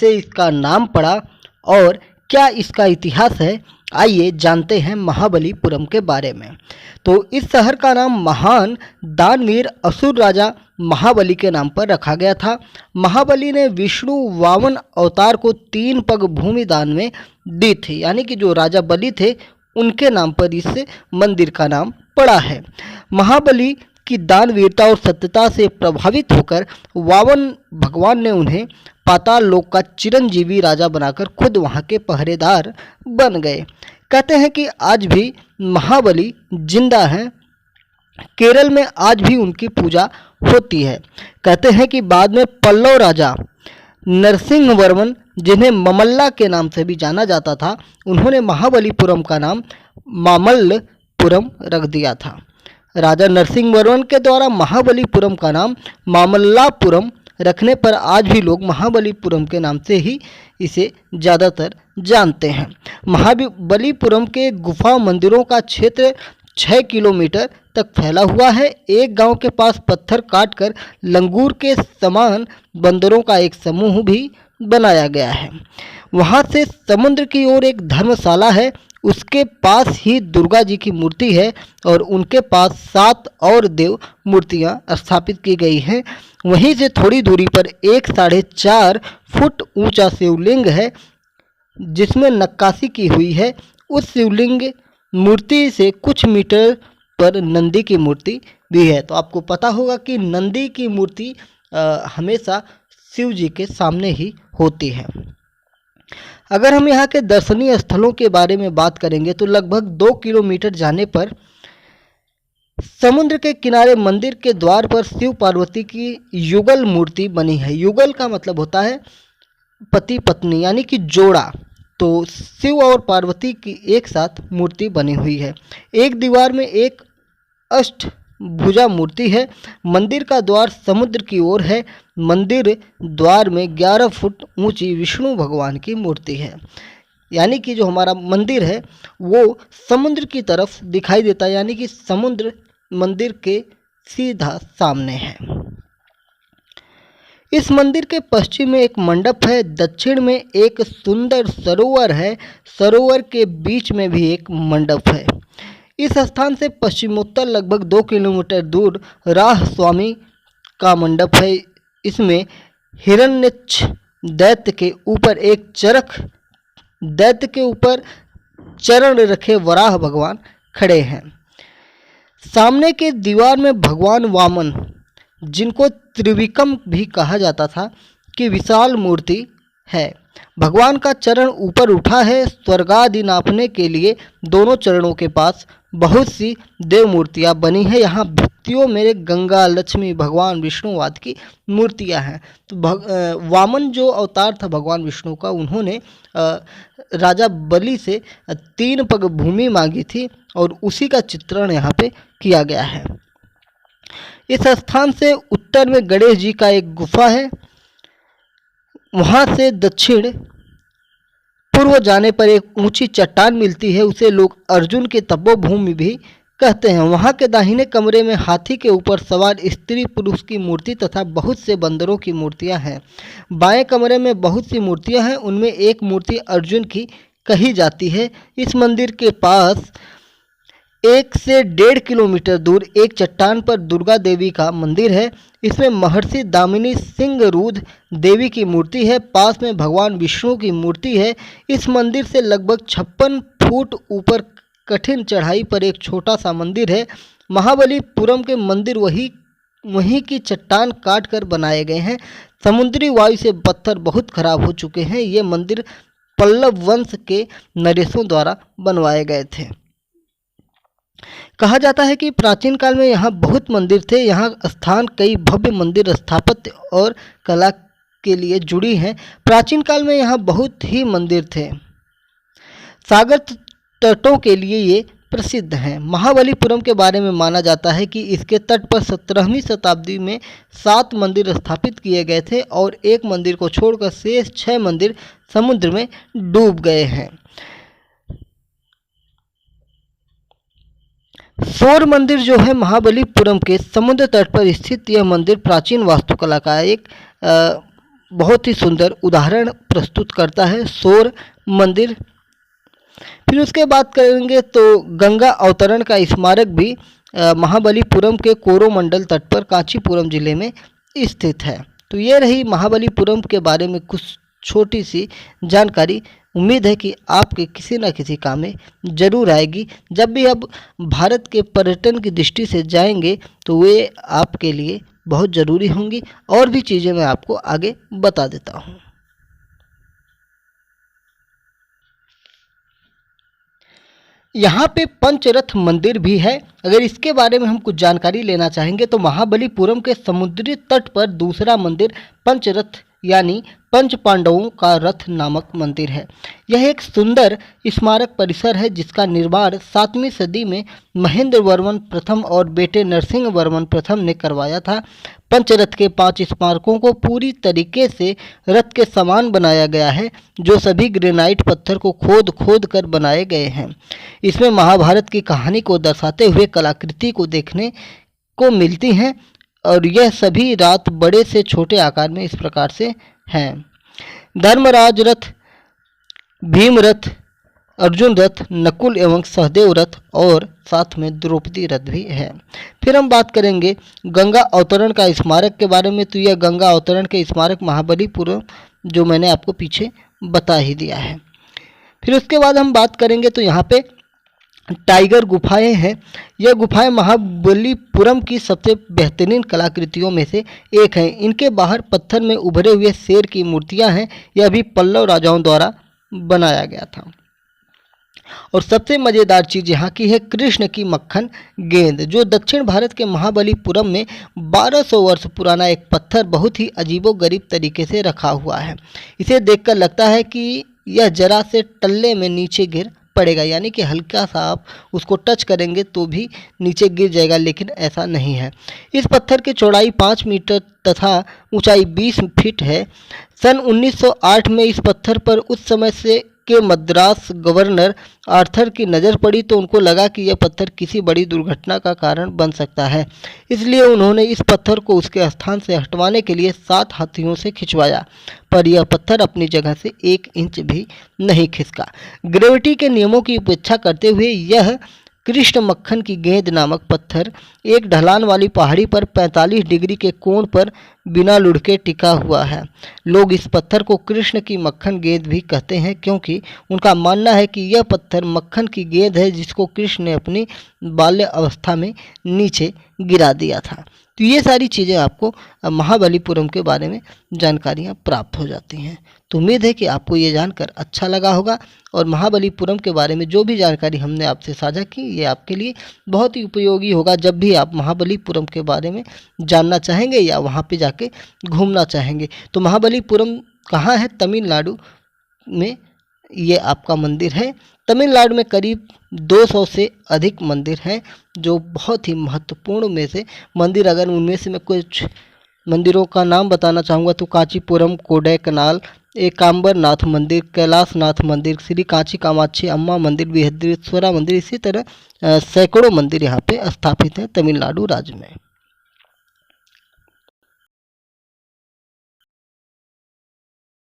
कैसे इसका नाम पड़ा और क्या इसका इतिहास है, आइए जानते हैं महाबलीपुरम के बारे में। तो इस शहर का नाम महान दानवीर असुर राजा महाबली के नाम पर रखा गया था। महाबली ने विष्णु वामन अवतार को 3 पग भूमि दान में दी थी, यानी कि जो राजा बलि थे उनके नाम पर इस मंदिर का नाम पड़ा है। महाबली की दानवीरता और सत्यता से प्रभावित होकर वामन भगवान ने उन्हें पाताल लोक का चिरंजीवी राजा बनाकर खुद वहां के पहरेदार बन गए। कहते हैं कि आज भी महाबली जिंदा हैं। केरल में आज भी उनकी पूजा होती है। कहते हैं कि बाद में पल्लव राजा नरसिंहवर्मन, जिन्हें ममल्ला के नाम से भी जाना जाता था, उन्होंने महाबलीपुरम का नाम मामल्लपुरम रख दिया था। राजा नरसिंहवर्मन के द्वारा महाबलीपुरम का नाम मामल्लापुरम रखने पर आज भी लोग महाबलीपुरम के नाम से ही इसे ज़्यादातर जानते हैं। महाबलीपुरम के गुफा मंदिरों का क्षेत्र 6 किलोमीटर तक फैला हुआ है। एक गांव के पास पत्थर काटकर लंगूर के समान बंदरों का एक समूह भी बनाया गया है। वहां से समुद्र की ओर एक धर्मशाला है, उसके पास ही दुर्गा जी की मूर्ति है और उनके पास 7 और देव मूर्तियां स्थापित की गई हैं। वहीं से थोड़ी दूरी पर एक 4.5 फुट ऊंचा शिवलिंग है जिसमें नक्काशी की हुई है। उस शिवलिंग मूर्ति से कुछ मीटर पर नंदी की मूर्ति भी है। तो आपको पता होगा कि नंदी की मूर्ति हमेशा शिव जी के सामने ही होती है। अगर हम यहाँ के दर्शनीय स्थलों के बारे में बात करेंगे तो लगभग 2 किलोमीटर जाने पर समुद्र के किनारे मंदिर के द्वार पर शिव पार्वती की युगल मूर्ति बनी है। युगल का मतलब होता है पति पत्नी, यानी कि जोड़ा। तो शिव और पार्वती की एक साथ मूर्ति बनी हुई है। एक दीवार में एक अष्टभुजा मूर्ति है। मंदिर का द्वार समुद्र की ओर है। मंदिर द्वार में 11 फुट ऊंची विष्णु भगवान की मूर्ति है, यानी कि जो हमारा मंदिर है वो समुद्र की तरफ दिखाई देता है, यानी कि समुद्र मंदिर के सीधा सामने है। इस मंदिर के पश्चिम में एक मंडप है, दक्षिण में एक सुंदर सरोवर है, सरोवर के बीच में भी एक मंडप है। इस स्थान से पश्चिमोत्तर लगभग 2 किलोमीटर दूर राह स्वामी का मंडप है। इसमें हिरण्यक्ष दैत्य के ऊपर एक चरख, दैत्य के ऊपर चरण रखे वराह भगवान खड़े हैं। सामने के दीवार में भगवान वामन, जिनको त्रिविक्रम भी कहा जाता था, की विशाल मूर्ति है। भगवान का चरण ऊपर उठा है। स्वर्गादि नापने के लिए दोनों चरणों के पास बहुत सी देव मूर्तियाँ बनी हैं। यहाँ भित्तियों में गंगा, लक्ष्मी, भगवान विष्णुवाद की मूर्तियाँ हैं। तो वामन जो अवतार था भगवान विष्णु का, उन्होंने राजा बलि से 3 पग भूमि मांगी थी और उसी का चित्रण यहाँ पे किया गया है। इस स्थान से उत्तर में गणेश जी का एक गुफा है। वहाँ से दक्षिण पूर्व जाने पर एक ऊंची चट्टान मिलती है, उसे लोग अर्जुन की तपोभूमि भी कहते हैं। वहाँ के दाहिने कमरे में हाथी के ऊपर सवार स्त्री पुरुष की मूर्ति तथा बहुत से बंदरों की मूर्तियाँ हैं। बाएं कमरे में बहुत सी मूर्तियाँ हैं, उनमें एक मूर्ति अर्जुन की कही जाती है। इस मंदिर के पास 1 से 1.5 किलोमीटर दूर एक चट्टान पर दुर्गा देवी का मंदिर है। इसमें महर्षि दामिनी सिंहरुद्र देवी की मूर्ति है। पास में भगवान विष्णु की मूर्ति है। इस मंदिर से लगभग 56 फुट ऊपर कठिन चढ़ाई पर एक छोटा सा मंदिर है। महाबलीपुरम के मंदिर वहीं की चट्टान काट कर बनाए गए हैं। समुद्री वायु से पत्थर बहुत खराब हो चुके हैं। ये मंदिर पल्लव वंश के नरेशों द्वारा बनवाए गए थे। कहा जाता है कि प्राचीन काल में यहाँ बहुत मंदिर थे। यहाँ स्थान कई भव्य मंदिर स्थापत्य और कला के लिए जुड़ी हैं। प्राचीन काल में यहाँ बहुत ही मंदिर थे। सागर तटों के लिए ये प्रसिद्ध हैं। महाबलीपुरम के बारे में माना जाता है कि इसके तट पर 17वीं शताब्दी में 7 मंदिर स्थापित किए गए थे और एक मंदिर को छोड़कर शेष 6 मंदिर समुद्र में डूब गए हैं। सौर मंदिर जो है महाबलीपुरम के समुद्र तट पर स्थित, यह मंदिर प्राचीन वास्तुकला का एक बहुत ही सुंदर उदाहरण प्रस्तुत करता है सोर मंदिर। फिर उसके बात करेंगे तो गंगा अवतरण का स्मारक भी महाबलीपुरम के कोरोमंडल तट पर कांचीपुरम जिले में स्थित है। तो ये रही महाबलीपुरम के बारे में कुछ छोटी सी जानकारी। उम्मीद है कि आपके किसी न किसी काम में जरूर आएगी। जब भी आप भारत के पर्यटन की दृष्टि से जाएंगे तो वे आपके लिए बहुत ज़रूरी होंगी। और भी चीज़ें मैं आपको आगे बता देता हूँ। यहाँ पे पंचरथ मंदिर भी है। अगर इसके बारे में हम कुछ जानकारी लेना चाहेंगे तो महाबलीपुरम के समुद्री तट पर दूसरा मंदिर पंचरथ यानी पंच पांडवों का रथ नामक मंदिर है। यह एक सुंदर स्मारक परिसर है जिसका निर्माण 7वीं सदी में महेंद्र वर्मन प्रथम और बेटे नरसिंह वर्मन प्रथम ने करवाया था। पंचरथ के 5 स्मारकों को पूरी तरीके से रथ के समान बनाया गया है, जो सभी ग्रेनाइट पत्थर को खोद खोद कर बनाए गए हैं। इसमें महाभारत की कहानी को दर्शाते हुए कलाकृति को देखने को मिलती हैं और यह सभी रात बड़े से छोटे आकार में इस प्रकार से हैं। धर्मराज रथ, भीम रथ, अर्जुन रथ, नकुल एवं सहदेव रथ और साथ में द्रौपदी रथ भी है। फिर हम बात करेंगे गंगा अवतरण का स्मारक के बारे में। तो यह गंगा अवतरण के स्मारक महाबलीपुरम जो मैंने आपको पीछे बता ही दिया है। फिर उसके बाद हम बात करेंगे तो यहाँ पे टाइगर गुफाएं हैं। यह गुफाएं महाबलीपुरम की सबसे बेहतरीन कलाकृतियों में से एक हैं। इनके बाहर पत्थर में उभरे हुए शेर की मूर्तियां हैं। यह भी पल्लव राजाओं द्वारा बनाया गया था। और सबसे मज़ेदार चीज़ यहाँ की है कृष्ण की मक्खन गेंद, जो दक्षिण भारत के महाबलीपुरम में 1200 वर्ष पुराना एक पत्थर बहुत ही अजीबोगरीब तरीके से रखा हुआ है। इसे देखकर लगता है कि यह जरा से टल्ले में नीचे गिर पड़ेगा, यानी कि हल्का सा आप उसको टच करेंगे तो भी नीचे गिर जाएगा, लेकिन ऐसा नहीं है। इस पत्थर की चौड़ाई 5 मीटर तथा ऊंचाई 20 फीट है। सन 1908 में इस पत्थर पर उस समय से के मद्रास गवर्नर आर्थर की नज़र पड़ी तो उनको लगा कि यह पत्थर किसी बड़ी दुर्घटना का कारण बन सकता है। इसलिए उन्होंने इस पत्थर को उसके स्थान से हटवाने के लिए 7 हाथियों से खिंचवाया, पर यह पत्थर अपनी जगह से 1 इंच भी नहीं खिसका। ग्रेविटी के नियमों की उपेक्षा करते हुए यह कृष्ण मक्खन की गेंद नामक पत्थर एक ढलान वाली पहाड़ी पर 45 डिग्री के कोण पर बिना लुढ़के टिका हुआ है। लोग इस पत्थर को कृष्ण की मक्खन गेंद भी कहते हैं, क्योंकि उनका मानना है कि यह पत्थर मक्खन की गेंद है जिसको कृष्ण ने अपनी बाल्य अवस्था में नीचे गिरा दिया था। तो ये सारी चीज़ें आपको महाबलीपुरम के बारे में जानकारियाँ प्राप्त हो जाती हैं। तो उम्मीद है कि आपको ये जानकर अच्छा लगा होगा और महाबलीपुरम के बारे में जो भी जानकारी हमने आपसे साझा की ये आपके लिए बहुत ही उपयोगी होगा जब भी आप महाबलीपुरम के बारे में जानना चाहेंगे या वहाँ पे जाके घूमना चाहेंगे। तो महाबलीपुरम कहाँ है? तमिलनाडु में ये आपका मंदिर है। तमिलनाडु में करीब 200 से अधिक मंदिर हैं, जो बहुत ही महत्वपूर्ण में से मंदिर, अगर उनमें से मैं कुछ मंदिरों का नाम बताना चाहूँगा तो कांचीपुरम, कोडाईकनाल, एकांबर नाथ मंदिर, कैलाश नाथ मंदिर, श्री कांची कामाक्षी अम्मा मंदिर, बृहदीश्वरा मंदिर, इसी तरह सैकड़ों मंदिर यहाँ पे स्थापित हैं तमिलनाडु राज्य में।